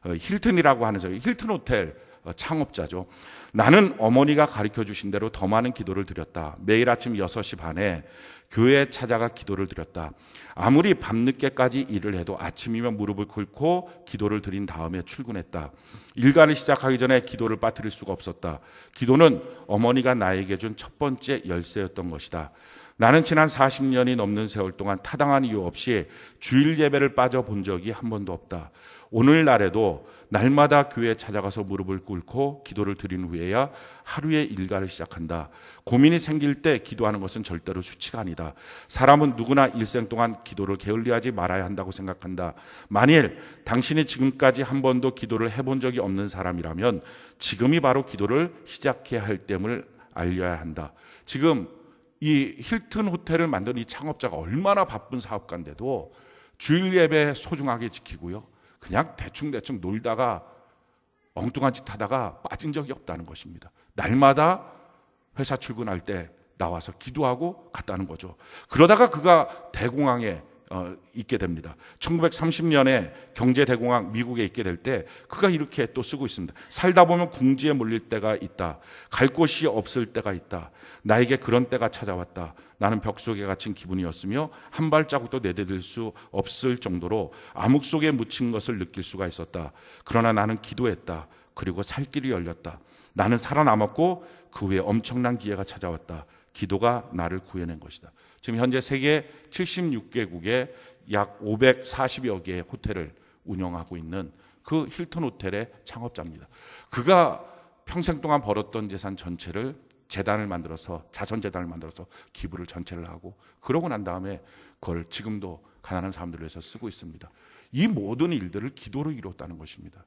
힐튼이라고 하는 힐튼 호텔 창업자죠. 나는 어머니가 가르쳐 주신 대로 더 많은 기도를 드렸다. 매일 아침 6시 반에 교회에 찾아가 기도를 드렸다. 아무리 밤늦게까지 일을 해도 아침이면 무릎을 꿇고 기도를 드린 다음에 출근했다. 일과를 시작하기 전에 기도를 빠뜨릴 수가 없었다. 기도는 어머니가 나에게 준 첫 번째 열쇠였던 것이다. 나는 지난 40년이 넘는 세월 동안 타당한 이유 없이 주일 예배를 빠져본 적이 한 번도 없다. 오늘날에도 날마다 교회에 찾아가서 무릎을 꿇고 기도를 드린 후에야 하루의 일과를 시작한다. 고민이 생길 때 기도하는 것은 절대로 수치가 아니다. 사람은 누구나 일생 동안 기도를 게을리하지 말아야 한다고 생각한다. 만일 당신이 지금까지 한 번도 기도를 해본 적이 없는 사람이라면 지금이 바로 기도를 시작해야 할 때임을 알려야 한다. 지금 이 힐튼 호텔을 만든 이 창업자가 얼마나 바쁜 사업가인데도 주일 예배 소중하게 지키고요, 그냥 대충 놀다가 엉뚱한 짓 하다가 빠진 적이 없다는 것입니다. 날마다 회사 출근할 때 나와서 기도하고 갔다는 거죠. 그러다가 그가 대공황에 있게 됩니다. 1930년에 경제 대공황 미국에 있게 될 때 그가 이렇게 또 쓰고 있습니다. 살다 보면 궁지에 몰릴 때가 있다. 갈 곳이 없을 때가 있다. 나에게 그런 때가 찾아왔다. 나는 벽 속에 갇힌 기분이었으며 한 발자국도 내디딜 수 없을 정도로 암흑 속에 묻힌 것을 느낄 수가 있었다. 그러나 나는 기도했다. 그리고 살 길이 열렸다. 나는 살아남았고 그 후에 엄청난 기회가 찾아왔다. 기도가 나를 구해낸 것이다. 지금 현재 세계 76개국에 약 540여 개의 호텔을 운영하고 있는 그 힐튼 호텔의 창업자입니다. 그가 평생 동안 벌었던 재산 전체를 재단을 만들어서, 자선재단을 만들어서 기부를 전체를 하고, 그러고 난 다음에 그걸 지금도 가난한 사람들을 위해서 쓰고 있습니다. 이 모든 일들을 기도로 이뤘다는 것입니다.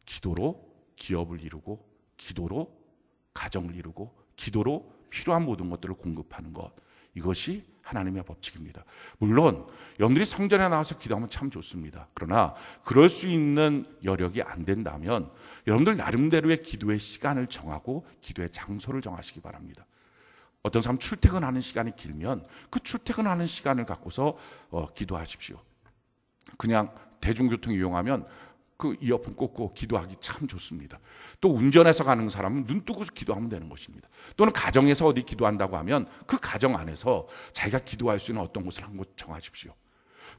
기도로 기업을 이루고, 기도로 가정을 이루고, 기도로 필요한 모든 것들을 공급하는 것, 이것이 하나님의 법칙입니다. 물론 여러분들이 성전에 나와서 기도하면 참 좋습니다. 그러나 그럴 수 있는 여력이 안 된다면 여러분들 나름대로의 기도의 시간을 정하고 기도의 장소를 정하시기 바랍니다. 어떤 사람 출퇴근하는 시간이 길면 그 출퇴근하는 시간을 갖고서 기도하십시오. 그냥 대중교통 이용하면 그 이어폰 꽂고 기도하기 참 좋습니다. 또 운전해서 가는 사람은 눈 뜨고 기도하면 되는 것입니다. 또는 가정에서 어디 기도한다고 하면 그 가정 안에서 자기가 기도할 수 있는 어떤 곳을 한 곳 정하십시오.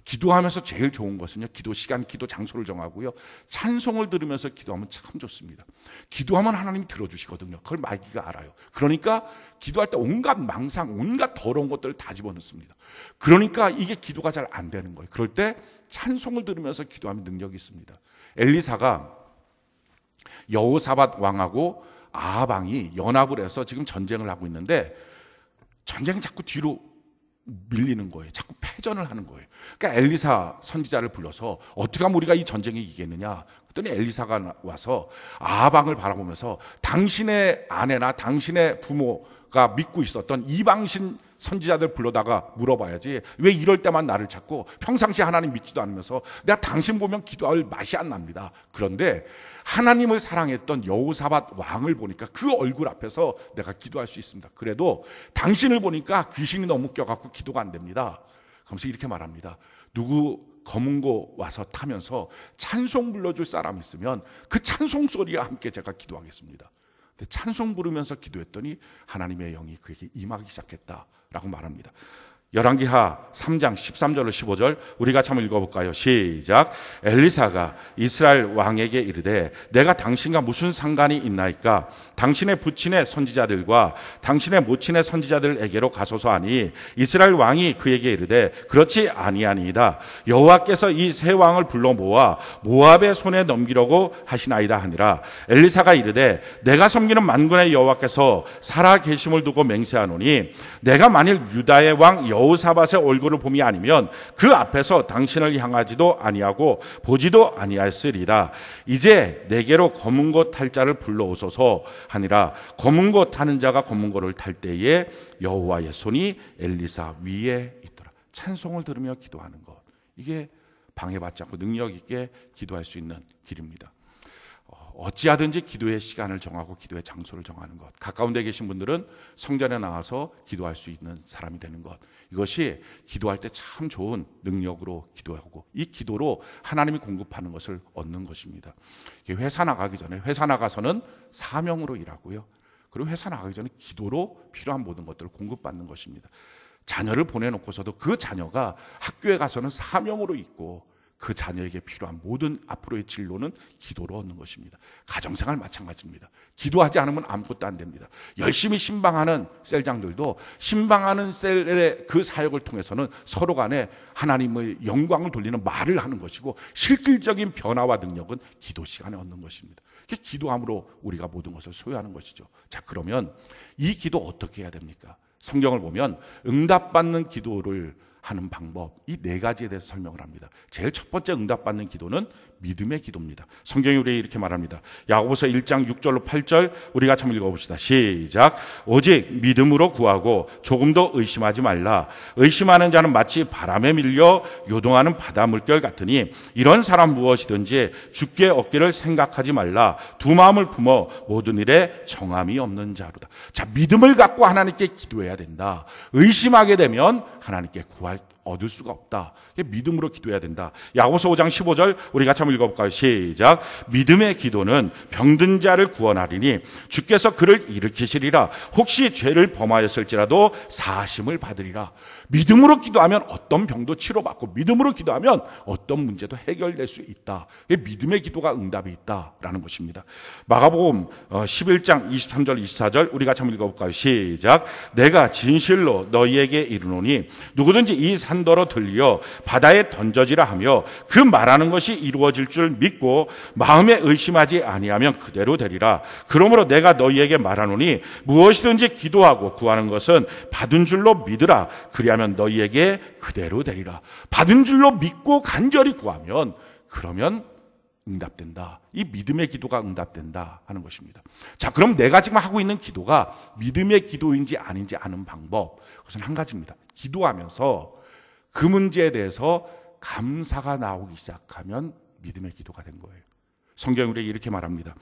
기도하면서 제일 좋은 것은요, 기도 시간, 기도 장소를 정하고요, 찬송을 들으면서 기도하면 참 좋습니다. 기도하면 하나님이 들어주시거든요. 그걸 마귀가 알아요. 그러니까 기도할 때 온갖 망상, 온갖 더러운 것들을 다 집어넣습니다. 그러니까 이게 기도가 잘 안 되는 거예요. 그럴 때 찬송을 들으면서 기도하면 능력이 있습니다. 엘리사가 여호사밧 왕하고 아합 왕이 연합을 해서 지금 전쟁을 하고 있는데 전쟁이 자꾸 뒤로 밀리는 거예요. 자꾸 패전을 하는 거예요. 그러니까 엘리사 선지자를 불러서 어떻게 하면 우리가 이 전쟁에 이기겠느냐 그랬더니 엘리사가 와서 아합 왕을 바라보면서 당신의 아내나 당신의 부모가 믿고 있었던 이방신 선지자들 불러다가 물어봐야지 왜 이럴 때만 나를 찾고 평상시에 하나님 믿지도 않으면서 내가 당신 보면 기도할 맛이 안 납니다. 그런데 하나님을 사랑했던 여호사밧 왕을 보니까 그 얼굴 앞에서 내가 기도할 수 있습니다. 그래도 당신을 보니까 귀신이 너무 껴갖고 기도가 안 됩니다. 그러면서 이렇게 말합니다. 누구 검은고 와서 타면서 찬송 불러줄 사람 있으면 그 찬송 소리와 함께 제가 기도하겠습니다. 근데 찬송 부르면서 기도했더니 하나님의 영이 그에게 임하기 시작했다라고 말합니다. 열왕기하 3장 13절로 15절 우리 같이 한번 읽어볼까요? 시작. 엘리사가 이스라엘 왕에게 이르되 내가 당신과 무슨 상관이 있나이까? 당신의 부친의 선지자들과 당신의 모친의 선지자들에게로 가소서 하니 이스라엘 왕이 그에게 이르되 그렇지 아니하니이다. 여호와께서 이 세 왕을 불러 모아 모압의 손에 넘기려고 하시나이다 하니라. 엘리사가 이르되 내가 섬기는 만군의 여호와께서 살아 계심을 두고 맹세하노니 내가 만일 유다의 왕 여호사밧의 얼굴을 봄이 아니면 그 앞에서 당신을 향하지도 아니하고 보지도 아니하였으리다. 이제 내게로 검은 고 탈 자를 불러오소서 하니라. 검은 고 타는 자가 검은 고를 탈 때에 여호와의 손이 엘리사 위에 있더라. 찬송을 들으며 기도하는 것, 이게 방해받지 않고 능력 있게 기도할 수 있는 길입니다. 어찌하든지 기도의 시간을 정하고 기도의 장소를 정하는 것, 가까운 데 계신 분들은 성전에 나와서 기도할 수 있는 사람이 되는 것, 이것이 기도할 때 참 좋은 능력으로 기도하고 이 기도로 하나님이 공급하는 것을 얻는 것입니다. 회사 나가기 전에 회사 나가서는 사명으로 일하고요, 그리고 회사 나가기 전에 기도로 필요한 모든 것들을 공급받는 것입니다. 자녀를 보내놓고서도 그 자녀가 학교에 가서는 사명으로 있고 그 자녀에게 필요한 모든 앞으로의 진로는 기도로 얻는 것입니다. 가정생활 마찬가지입니다. 기도하지 않으면 아무것도 안 됩니다. 열심히 신방하는 셀장들도 신방하는 셀의 그 사역을 통해서는 서로 간에 하나님의 영광을 돌리는 말을 하는 것이고 실질적인 변화와 능력은 기도 시간에 얻는 것입니다. 기도함으로 우리가 모든 것을 소유하는 것이죠. 자, 그러면 이 기도 어떻게 해야 됩니까? 성경을 보면 응답받는 기도를 하는 방법, 이 네 가지에 대해서 설명을 합니다. 제일 첫 번째 응답받는 기도는 믿음의 기도입니다. 성경이 우리에게 이렇게 말합니다. 야고보서 1장 6절로 8절 우리 같이 한번 읽어봅시다. 시작. 오직 믿음으로 구하고 조금도 의심하지 말라. 의심하는 자는 마치 바람에 밀려 요동하는 바다 물결 같으니 이런 사람 무엇이든지 주께 얻기를 생각하지 말라. 두 마음을 품어 모든 일에 정함이 없는 자로다. 자, 믿음을 갖고 하나님께 기도해야 된다. 의심하게 되면 하나님께 얻을 수가 없다. 믿음으로 기도해야 된다. 야고보서 5장 15절 우리 같이 한번 읽어볼까요? 시작. 믿음의 기도는 병든 자를 구원하리니 주께서 그를 일으키시리라. 혹시 죄를 범하였을지라도 사하심을 받으리라. 믿음으로 기도하면 어떤 병도 치료받고 믿음으로 기도하면 어떤 문제도 해결될 수 있다. 믿음의 기도가 응답이 있다라는 것입니다. 마가복음 11장 23절 24절 우리 같이 한번 읽어볼까요? 시작. 내가 진실로 너희에게 이르노니 누구든지 이 산더러 들려 바다에 던져지라 하며 그 말하는 것이 이루어질 줄 믿고 마음에 의심하지 아니하면 그대로 되리라. 그러므로 내가 너희에게 말하노니 무엇이든지 기도하고 구하는 것은 받은 줄로 믿으라. 그리하면 너희에게 그대로 되리라. 받은 줄로 믿고 간절히 구하면 그러면 응답된다. 이 믿음의 기도가 응답된다 하는 것입니다. 자, 그럼 내가 지금 하고 있는 기도가 믿음의 기도인지 아닌지 아는 방법, 그것은 한 가지입니다. 기도하면서 그 문제에 대해서 감사가 나오기 시작하면 믿음의 기도가 된 거예요. 성경이 우리에게 이렇게 말합니다.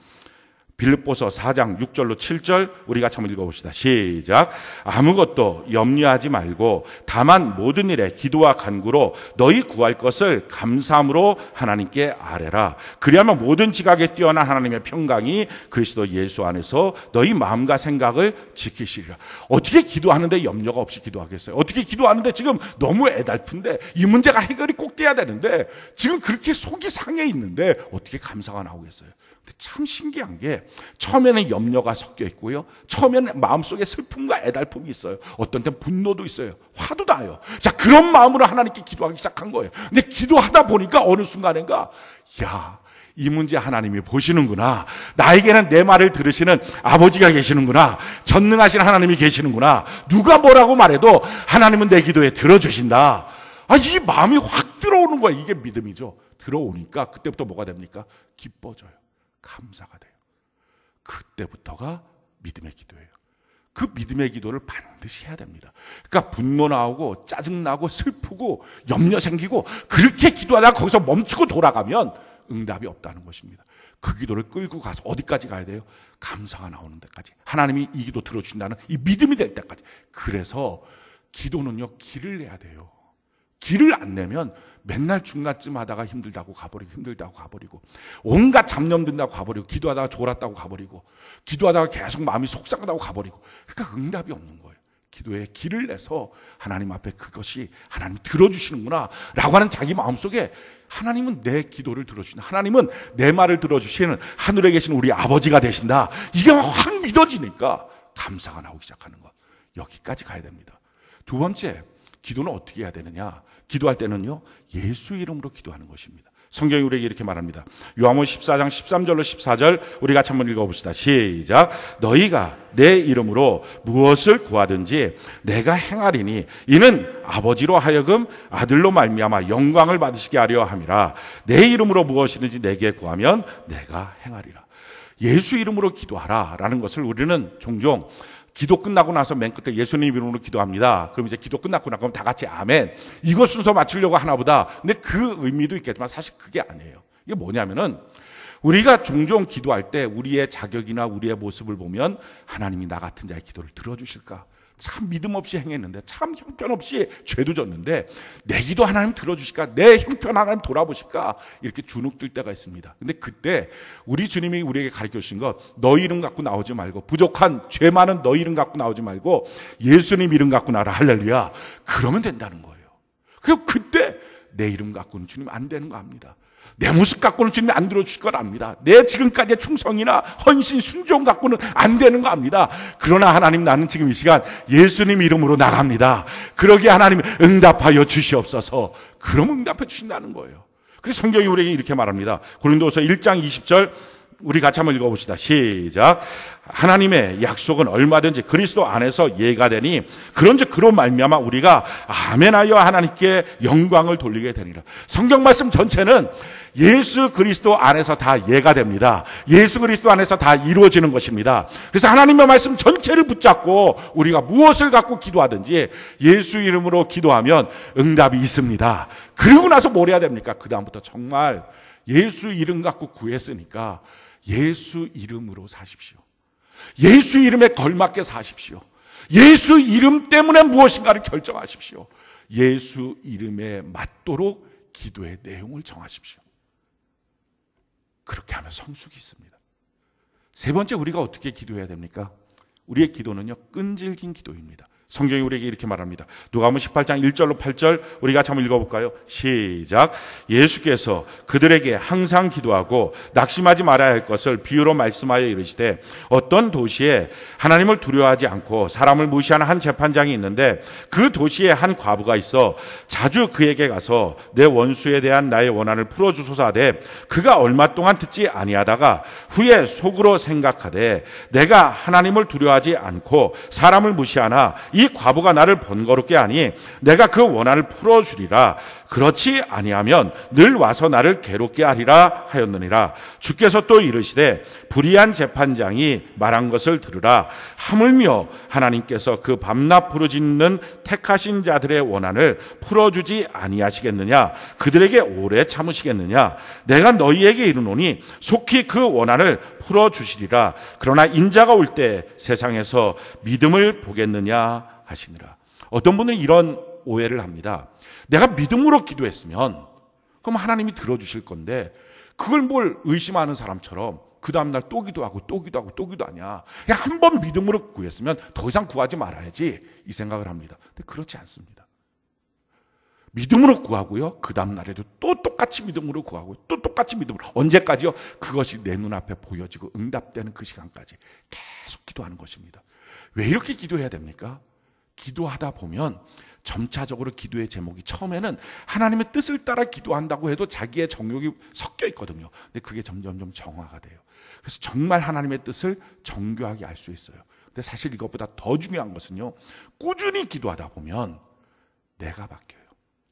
빌립보서 4장 6절로 7절 우리 같이 한번 읽어봅시다. 시작. 아무것도 염려하지 말고 다만 모든 일에 기도와 간구로 너희 구할 것을 감사함으로 하나님께 아뢰라. 그리하면 모든 지각에 뛰어난 하나님의 평강이 그리스도 예수 안에서 너희 마음과 생각을 지키시리라. 어떻게 기도하는데 염려가 없이 기도하겠어요? 어떻게 기도하는데 지금 너무 애달픈데 이 문제가 해결이 꼭 돼야 되는데 지금 그렇게 속이 상해 있는데 어떻게 감사가 나오겠어요? 참 신기한 게 처음에는 염려가 섞여 있고요. 처음에는 마음속에 슬픔과 애달픔이 있어요. 어떤 때는 분노도 있어요. 화도 나요. 자, 그런 마음으로 하나님께 기도하기 시작한 거예요. 근데 기도하다 보니까 어느 순간인가 이 문제 하나님이 보시는구나. 나에게는 내 말을 들으시는 아버지가 계시는구나. 전능하신 하나님이 계시는구나. 누가 뭐라고 말해도 하나님은 내 기도에 들어주신다. 이 마음이 확 들어오는 거예요. 이게 믿음이죠. 들어오니까 그때부터 뭐가 됩니까? 기뻐져요. 감사가 돼요. 그때부터가 믿음의 기도예요. 그 믿음의 기도를 반드시 해야 됩니다. 그러니까 분노 나오고 짜증 나고 슬프고 염려 생기고 그렇게 기도하다가 거기서 멈추고 돌아가면 응답이 없다는 것입니다. 그 기도를 끌고 가서 어디까지 가야 돼요? 감사가 나오는 데까지. 하나님이 이 기도 들어주신다는 이 믿음이 될 때까지. 그래서 기도는요, 길을 내야 돼요. 길을 안 내면 맨날 중간쯤 하다가 힘들다고 가버리고 온갖 잡념 든다고 가버리고 기도하다가 졸았다고 가버리고 기도하다가 계속 마음이 속상하다고 가버리고 그러니까 응답이 없는 거예요. 기도에 길을 내서 하나님 앞에 그것이 하나님 들어주시는구나 라고 하는 자기 마음속에 하나님은 내 기도를 들어주신다. 하나님은 내 말을 들어주시는 하늘에 계신 우리 아버지가 되신다. 이게 확 믿어지니까 감사가 나오기 시작하는 것. 여기까지 가야 됩니다. 두 번째, 기도는 어떻게 해야 되느냐? 기도할 때는요, 예수 이름으로 기도하는 것입니다. 성경이 우리에게 이렇게 말합니다. 요한복음 14장 13절로 14절 우리 같이 한번 읽어봅시다. 시작. 너희가 내 이름으로 무엇을 구하든지 내가 행하리니 이는 아버지로 하여금 아들로 말미암아 영광을 받으시게 하려 함이라. 내 이름으로 무엇이든지 내게 구하면 내가 행하리라. 예수 이름으로 기도하라라는 것을 우리는 종종 기도 끝나고 나서 맨 끝에 예수님 이름으로 기도합니다. 그럼 이제 기도 끝났고 나면 다 같이 아멘. 이거 순서 맞추려고 하나 보다. 근데 그 의미도 있겠지만 사실 그게 아니에요. 이게 뭐냐면은 우리가 종종 기도할 때 우리의 자격이나 우리의 모습을 보면 하나님이 나 같은 자의 기도를 들어주실까? 참 믿음 없이 행했는데, 참 형편없이 죄도 졌는데 내 기도 하나님 들어주실까? 내 형편 하나님 돌아보실까? 이렇게 주눅들 때가 있습니다. 근데 그때 우리 주님이 우리에게 가르쳐 주신 것, 너 이름 갖고 나오지 말고, 부족한 죄 많은 너 이름 갖고 나오지 말고 예수님 이름 갖고 나라. 할렐루야. 그러면 된다는 거예요. 그리고 그때 내 이름 갖고는 주님 안 되는 거 압니다. 내 모습 갖고는 주님이 안 들어주실 걸 압니다. 내 지금까지의 충성이나 헌신, 순종 갖고는 안 되는 거 압니다. 그러나 하나님, 나는 지금 이 시간 예수님 이름으로 나갑니다. 그러기에 하나님 응답하여 주시옵소서. 그럼 응답해 주신다는 거예요. 그래서 성경이 우리에게 이렇게 말합니다. 고린도서 1장 20절 우리 같이 한번 읽어봅시다. 시작. 하나님의 약속은 얼마든지 그리스도 안에서 예가 되니 그런즉 그로 말미암아 우리가 아멘하여 하나님께 영광을 돌리게 되니라. 성경 말씀 전체는 예수 그리스도 안에서 다 예가 됩니다. 예수 그리스도 안에서 다 이루어지는 것입니다. 그래서 하나님의 말씀 전체를 붙잡고 우리가 무엇을 갖고 기도하든지 예수 이름으로 기도하면 응답이 있습니다. 그리고 나서 뭘 해야 됩니까? 그 다음부터 정말 예수 이름 갖고 구했으니까 예수 이름으로 사십시오. 예수 이름에 걸맞게 사십시오. 예수 이름 때문에 무엇인가를 결정하십시오. 예수 이름에 맞도록 기도의 내용을 정하십시오. 그렇게 하면 성숙이 있습니다. 세 번째, 우리가 어떻게 기도해야 됩니까? 우리의 기도는요, 끈질긴 기도입니다. 성경이 우리에게 이렇게 말합니다. 누가복음 18장 1절로 8절 우리 같이 한번 읽어볼까요? 시작. 예수께서 그들에게 항상 기도하고 낙심하지 말아야 할 것을 비유로 말씀하여 이르시되 어떤 도시에 하나님을 두려워하지 않고 사람을 무시하는 한 재판장이 있는데 그 도시에 한 과부가 있어 자주 그에게 가서 내 원수에 대한 나의 원한을 풀어주소서 하되 그가 얼마 동안 듣지 아니하다가 후에 속으로 생각하되 내가 하나님을 두려워하지 않고 사람을 무시하나 이 과부가 나를 번거롭게 하니 내가 그 원한을 풀어주리라. 그렇지 아니하면 늘 와서 나를 괴롭게 하리라 하였느니라. 주께서 또 이르시되 불의한 재판장이 말한 것을 들으라. 하물며 하나님께서 그 밤낮 부르짖는 택하신 자들의 원한을 풀어주지 아니하시겠느냐? 그들에게 오래 참으시겠느냐? 내가 너희에게 이르노니 속히 그 원한을 풀어주시리라. 그러나 인자가 올 때 세상에서 믿음을 보겠느냐 하시니라. 어떤 분은 이런 오해를 합니다. 내가 믿음으로 기도했으면 그럼 하나님이 들어주실 건데 그걸 뭘 의심하는 사람처럼 그 다음날 또 기도하고 또 기도하고 또 기도하냐. 그냥 한 번 믿음으로 구했으면 더 이상 구하지 말아야지 이 생각을 합니다. 근데 그렇지 않습니다. 믿음으로 구하고요. 그 다음날에도 또 똑같이 믿음으로 구하고 또 똑같이 믿음으로. 언제까지요? 그것이 내 눈앞에 보여지고 응답되는 그 시간까지 계속 기도하는 것입니다. 왜 이렇게 기도해야 됩니까? 기도하다 보면 점차적으로 기도의 제목이 처음에는 하나님의 뜻을 따라 기도한다고 해도 자기의 정욕이 섞여 있거든요. 근데 그게 점점점 정화가 돼요. 그래서 정말 하나님의 뜻을 정교하게 알 수 있어요. 근데 사실 이것보다 더 중요한 것은요. 꾸준히 기도하다 보면 내가 바뀌어요.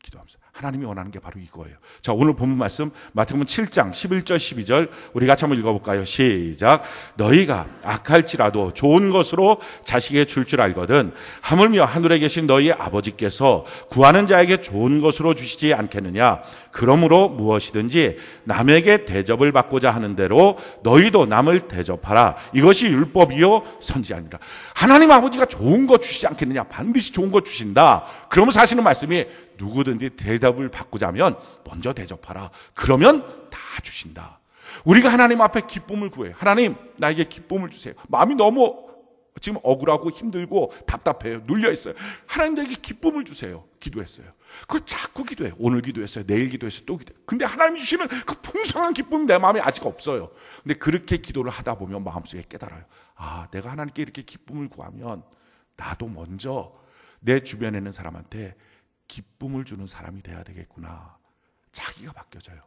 기도하면서. 하나님이 원하는 게 바로 이거예요. 자, 오늘 본문 말씀 마태복음 7장 11절 12절 우리 같이 한번 읽어볼까요? 시작. 너희가 악할지라도 좋은 것으로 자식에게 줄 줄 알거든 하물며 하늘에 계신 너희의 아버지께서 구하는 자에게 좋은 것으로 주시지 않겠느냐. 그러므로 무엇이든지 남에게 대접을 받고자 하는 대로 너희도 남을 대접하라. 이것이 율법이요 선지자니라. 하나님 아버지가 좋은 거 주시지 않겠느냐. 반드시 좋은 거 주신다. 그러면서 하시는 말씀이 누구든지 대접을 받고자 하면 먼저 대접하라. 그러면 다 주신다. 우리가 하나님 앞에 기쁨을 구해요. 하나님 나에게 기쁨을 주세요. 마음이 너무 지금 억울하고 힘들고 답답해요. 눌려있어요. 하나님 나에게 기쁨을 주세요. 기도했어요. 그걸 자꾸 기도해요. 오늘 기도했어요. 내일 기도했어요. 또 기도해요. 근데 하나님이 주시는 그 풍성한 기쁨이 내 마음에 아직 없어요. 근데 그렇게 기도를 하다 보면 마음속에 깨달아요. 아, 내가 하나님께 이렇게 기쁨을 구하면 나도 먼저 내 주변에 있는 사람한테 기쁨을 주는 사람이 돼야 되겠구나. 자기가 바뀌어져요.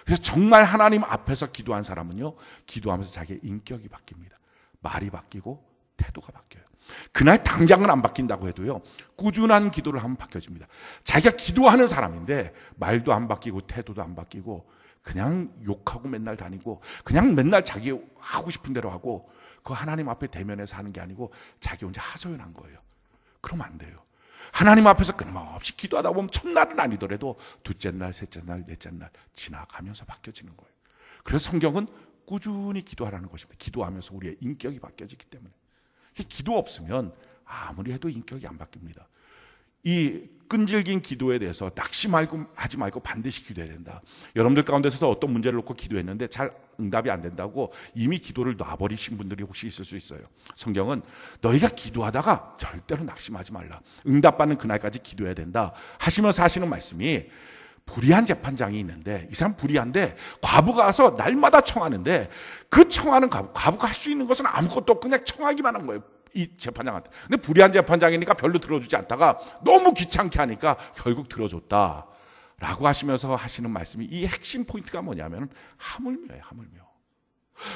그래서 정말 하나님 앞에서 기도한 사람은요, 기도하면서 자기의 인격이 바뀝니다. 말이 바뀌고 태도가 바뀌어요. 그날 당장은 안 바뀐다고 해도요, 꾸준한 기도를 하면 바뀌어집니다. 자기가 기도하는 사람인데 말도 안 바뀌고 태도도 안 바뀌고 그냥 욕하고 맨날 다니고 그냥 맨날 자기 하고 싶은 대로 하고 그 하나님 앞에 대면해서 하는 게 아니고 자기 혼자 하소연한 거예요. 그러면 안 돼요. 하나님 앞에서 끊임없이 기도하다 보면 첫날은 아니더라도 둘째 날, 셋째 날, 넷째 날 지나가면서 바뀌어지는 거예요. 그래서 성경은 꾸준히 기도하라는 것입니다. 기도하면서 우리의 인격이 바뀌어지기 때문에. 기도 없으면 아무리 해도 인격이 안 바뀝니다. 이 끈질긴 기도에 대해서 낙심하지 말고 반드시 기도해야 된다. 여러분들 가운데서도 어떤 문제를 놓고 기도했는데 잘 응답이 안 된다고 이미 기도를 놔버리신 분들이 혹시 있을 수 있어요. 성경은 너희가 기도하다가 절대로 낙심하지 말라. 응답받는 그날까지 기도해야 된다 하시면서 하시는 말씀이 불의한 재판장이 있는데 이 사람 불의한데 과부가 와서 날마다 청하는데 그 청하는 과부가 할 수 있는 것은 아무것도 없고 그냥 청하기만 한 거예요. 이 재판장한테. 근데 불의한 재판장이니까 별로 들어주지 않다가 너무 귀찮게 하니까 결국 들어줬다 라고 하시면서 하시는 말씀이 이 핵심 포인트가 뭐냐면 하물며예요. 하물며.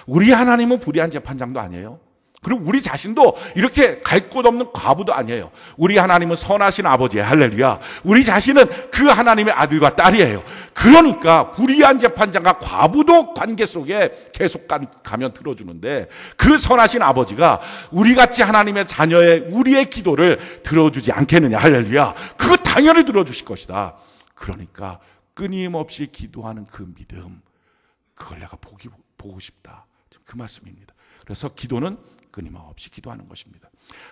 우리 하나님은 불의한 재판장도 아니에요. 그리고 우리 자신도 이렇게 갈 곳 없는 과부도 아니에요. 우리 하나님은 선하신 아버지예요. 할렐루야. 우리 자신은 그 하나님의 아들과 딸이에요. 그러니까 불의한 재판장과 과부도 관계 속에 계속 가면 들어주는데 그 선하신 아버지가 우리같이 하나님의 자녀의 우리의 기도를 들어주지 않겠느냐. 할렐루야. 그거 당연히 들어주실 것이다. 그러니까 끊임없이 기도하는 그 믿음, 그걸 내가 보고 싶다. 그 말씀입니다. 그래서 기도는 끊임없이 기도하는 것입니다.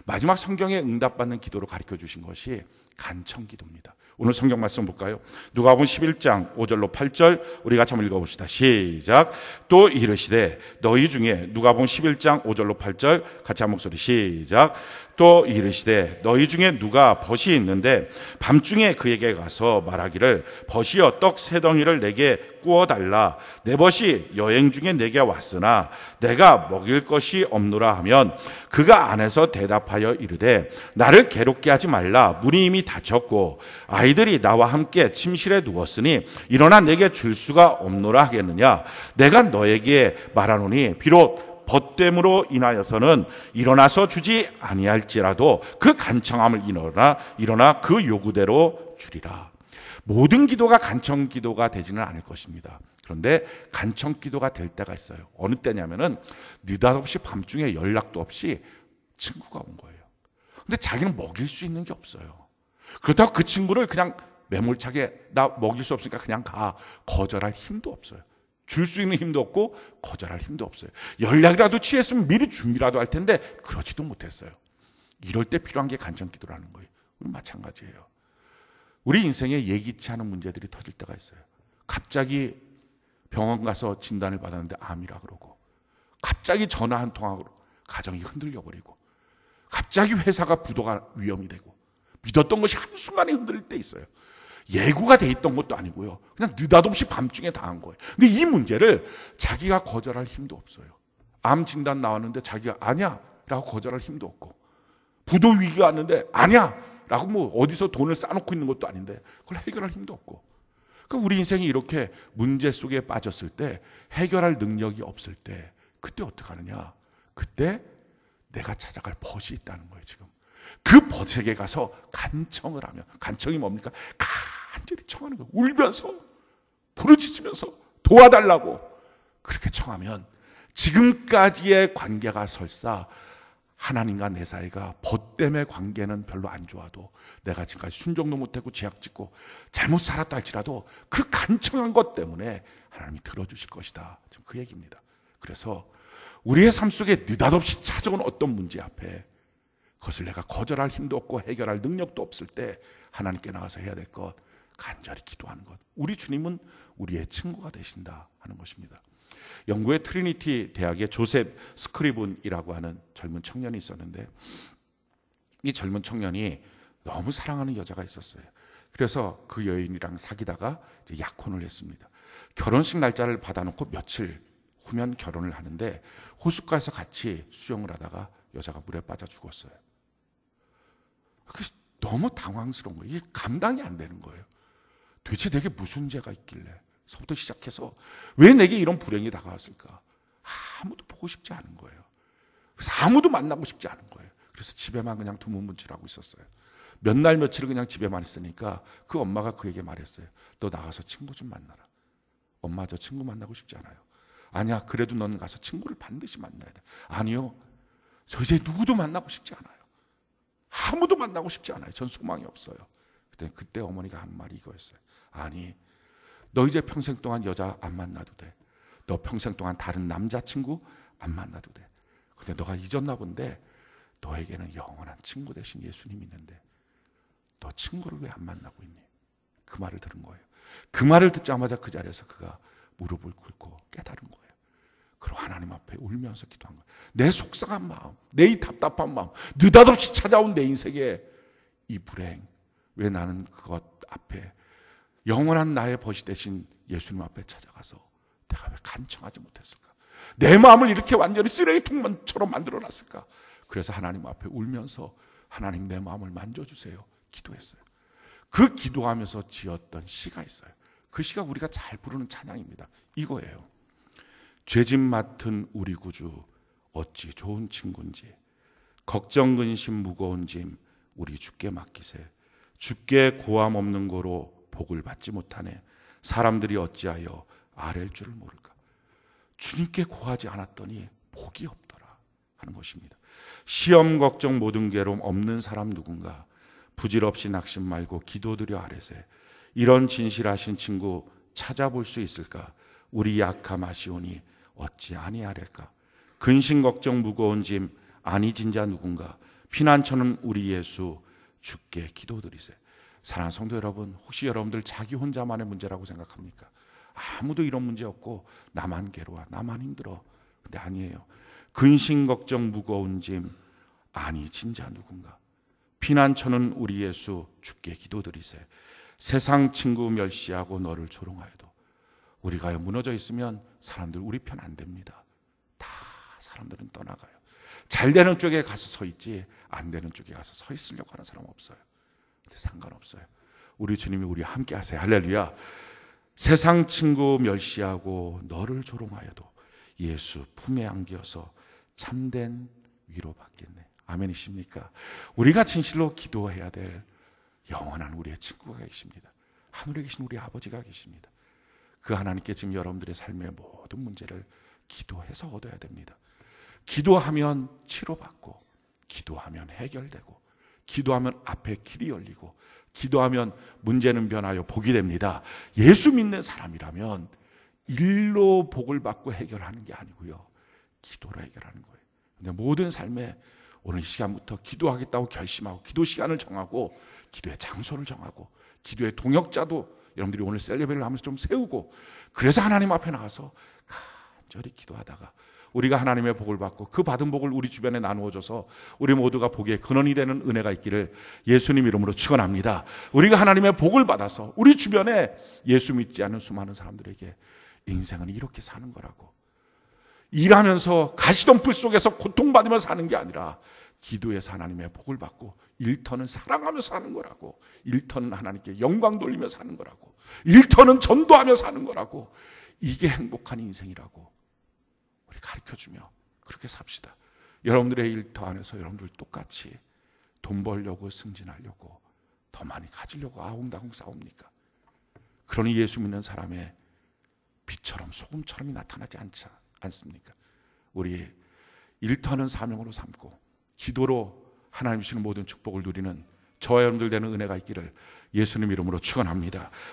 마지막 성경에 응답받는 기도로 가르쳐 주신 것이 간청 기도입니다. 오늘 성경 말씀 볼까요? 누가복음 11장 5절로 8절 우리 같이 한번 읽어봅시다. 시작. 또 이르시되 너희 중에 누가복음 11장 5절로 8절 같이 한 목소리 시작. 또 이르시되 너희 중에 누가 벗이 있는데 밤중에 그에게 가서 말하기를 벗이여 떡 세 덩이를 내게 구워달라. 내 벗이 여행 중에 내게 왔으나 내가 먹일 것이 없노라 하면 그가 안에서 대답하여 이르되 나를 괴롭게 하지 말라. 문이 이미 닫혔고 아이들이 나와 함께 침실에 누웠으니 일어나 내게 줄 수가 없노라 하겠느냐. 내가 너에게 말하노니 비록 벗됨으로 인하여서는 일어나서 주지 아니할지라도 그 간청함을 일어나 그 요구대로 주리라. 모든 기도가 간청 기도가 되지는 않을 것입니다. 그런데 간청 기도가 될 때가 있어요. 어느 때냐면은 느닷없이 밤중에 연락도 없이 친구가 온 거예요. 근데 자기는 먹일 수 있는 게 없어요. 그렇다고 그 친구를 그냥 매몰차게 나 먹일 수 없으니까 그냥 가, 거절할 힘도 없어요. 줄 수 있는 힘도 없고 거절할 힘도 없어요. 연락이라도 취했으면 미리 준비라도 할 텐데 그러지도 못했어요. 이럴 때 필요한 게 간청 기도라는 거예요. 우리 마찬가지예요. 우리 인생에 예기치 않은 문제들이 터질 때가 있어요. 갑자기 병원 가서 진단을 받았는데 암이라 그러고, 갑자기 전화 한 통화로 가정이 흔들려 버리고, 갑자기 회사가 부도가 위험이 되고, 믿었던 것이 한순간에 흔들릴 때 있어요. 예고가 돼 있던 것도 아니고요. 그냥 느닷없이 밤중에 당한 거예요. 근데 이 문제를 자기가 거절할 힘도 없어요. 암 진단 나왔는데 자기가 아니야 라고 거절할 힘도 없고, 부도 위기가 왔는데 아니야 라고 뭐 어디서 돈을 쌓아놓고 있는 것도 아닌데 그걸 해결할 힘도 없고. 그러니까 우리 인생이 이렇게 문제 속에 빠졌을 때, 해결할 능력이 없을 때, 그때 어떻게 하느냐? 그때 내가 찾아갈 벗이 있다는 거예요. 지금 그 벗에게 가서 간청을 하면, 간청이 뭡니까? 간절히 청하는 거예요. 울면서 부르짖으면서 도와달라고 그렇게 청하면 지금까지의 관계가 설사 하나님과 내 사이가 벗됨의 관계는 별로 안 좋아도, 내가 지금까지 순종도 못하고 죄악짓고 잘못 살았다 할지라도 그 간청한 것 때문에 하나님이 들어주실 것이다. 지금 그 얘기입니다. 그래서 우리의 삶 속에 느닷없이 찾아온 어떤 문제 앞에 그것을 내가 거절할 힘도 없고 해결할 능력도 없을 때 하나님께 나가서 해야 될 것, 간절히 기도하는 것. 우리 주님은 우리의 친구가 되신다 하는 것입니다. 영국의 트리니티 대학의 조셉 스크리븐이라고 하는 젊은 청년이 있었는데, 이 젊은 청년이 너무 사랑하는 여자가 있었어요. 그래서 그 여인이랑 사귀다가 이제 약혼을 했습니다. 결혼식 날짜를 받아놓고 며칠 후면 결혼을 하는데, 호숫가에서 같이 수영을 하다가 여자가 물에 빠져 죽었어요. 너무 당황스러운 거예요. 이게 감당이 안 되는 거예요. 도대체 내게 무슨 죄가 있길래 서부터 시작해서 왜 내게 이런 불행이 다가왔을까? 아무도 보고 싶지 않은 거예요. 그래서 아무도 만나고 싶지 않은 거예요. 그래서 집에만 그냥 두문문출하고 있었어요. 몇 날 며칠을 그냥 집에만 있으니까 그 엄마가 그에게 말했어요. 너 나가서 친구 좀 만나라. 엄마, 저 친구 만나고 싶지 않아요. 아니야, 그래도 넌 가서 친구를 반드시 만나야 돼. 아니요, 저 이제 누구도 만나고 싶지 않아요. 아무도 만나고 싶지 않아요. 전 소망이 없어요. 그때 어머니가 한 말이 이거였어요. 아니, 너 이제 평생 동안 여자 안 만나도 돼. 너 평생 동안 다른 남자친구 안 만나도 돼. 근데 너가 잊었나 본데 너에게는 영원한 친구 대신 예수님이 있는데 너 친구를 왜 안 만나고 있니? 그 말을 들은 거예요. 그 말을 듣자마자 그 자리에서 그가 무릎을 꿇고 깨달은 거예요. 그리고 하나님 앞에 울면서 기도한 거예요. 내 속상한 마음, 내 이 답답한 마음, 느닷없이 찾아온 내 인생의 이 불행, 왜 나는 그것 앞에 영원한 나의 벗이 되신 예수님 앞에 찾아가서 내가 왜 간청하지 못했을까? 내 마음을 이렇게 완전히 쓰레기통처럼 만들어놨을까? 그래서 하나님 앞에 울면서 하나님 내 마음을 만져주세요 기도했어요. 그 기도하면서 지었던 시가 있어요. 그 시가 우리가 잘 부르는 찬양입니다. 이거예요. 죄짐 맡은 우리 구주 어찌 좋은 친구인지, 걱정 근심 무거운 짐 우리 주께 맡기세. 주께 고함 없는 거로 복을 받지 못하네. 사람들이 어찌하여 아랠 줄을 모를까. 주님께 고하지 않았더니 복이 없더라 하는 것입니다. 시험 걱정 모든 괴로움 없는 사람 누군가, 부질없이 낙심 말고 기도드려 아뢰세. 이런 진실하신 친구 찾아볼 수 있을까? 우리 약함 아시오니 어찌 아니하랄까. 근심 걱정 무거운 짐 아니진 자 누군가, 피난처는 우리 예수 주께 기도드리세. 사랑하는 성도 여러분, 혹시 여러분들 자기 혼자만의 문제라고 생각합니까? 아무도 이런 문제 없고 나만 괴로워, 나만 힘들어. 근데 아니에요. 근심 걱정 무거운 짐 아니진 자 누군가, 피난처는 우리 예수 주께 기도드리세. 세상 친구 멸시하고 너를 조롱하여도 우리가 무너져 있으면 사람들 우리 편 안 됩니다. 다 사람들은 떠나가요. 잘 되는 쪽에 가서 서 있지 안 되는 쪽에 가서 서 있으려고 하는 사람 없어요. 근데 상관없어요. 우리 주님이 우리와 함께 하세요. 할렐루야. 세상 친구 멸시하고 너를 조롱하여도 예수 품에 안겨서 참된 위로받겠네. 아멘이십니까? 우리가 진실로 기도해야 될 영원한 우리의 친구가 계십니다. 하늘에 계신 우리 아버지가 계십니다. 그 하나님께 지금 여러분들의 삶의 모든 문제를 기도해서 얻어야 됩니다. 기도하면 치료받고, 기도하면 해결되고, 기도하면 앞에 길이 열리고, 기도하면 문제는 변하여 복이 됩니다. 예수 믿는 사람이라면 일로 복을 받고 해결하는 게 아니고요, 기도로 해결하는 거예요. 근데 모든 삶에 오늘 이 시간부터 기도하겠다고 결심하고, 기도 시간을 정하고, 기도의 장소를 정하고, 기도의 동역자도 여러분들이 오늘 셀레브레이션을 하면서 좀 세우고, 그래서 하나님 앞에 나가서 간절히 기도하다가 우리가 하나님의 복을 받고, 그 받은 복을 우리 주변에 나누어줘서 우리 모두가 복의 근원이 되는 은혜가 있기를 예수님 이름으로 축원합니다. 우리가 하나님의 복을 받아서 우리 주변에 예수 믿지 않는 수많은 사람들에게 인생은 이렇게 사는 거라고, 일하면서 가시덤불 속에서 고통받으며 사는 게 아니라 기도에서 하나님의 복을 받고, 일터는 사랑하며 사는 거라고, 일터는 하나님께 영광 돌리며 사는 거라고, 일터는 전도하며 사는 거라고, 이게 행복한 인생이라고 우리 가르쳐주며 그렇게 삽시다. 여러분들의 일터 안에서 여러분들 똑같이 돈 벌려고, 승진하려고, 더 많이 가지려고 아웅다웅 싸웁니까? 그러니 예수 믿는 사람의 빛처럼 소금처럼이 나타나지 않습니까? 우리 일터는 사명으로 삼고, 기도로 하나님 주시는 모든 축복을 누리는 저와 여러분들 되는 은혜가 있기를 예수님 이름으로 축원합니다.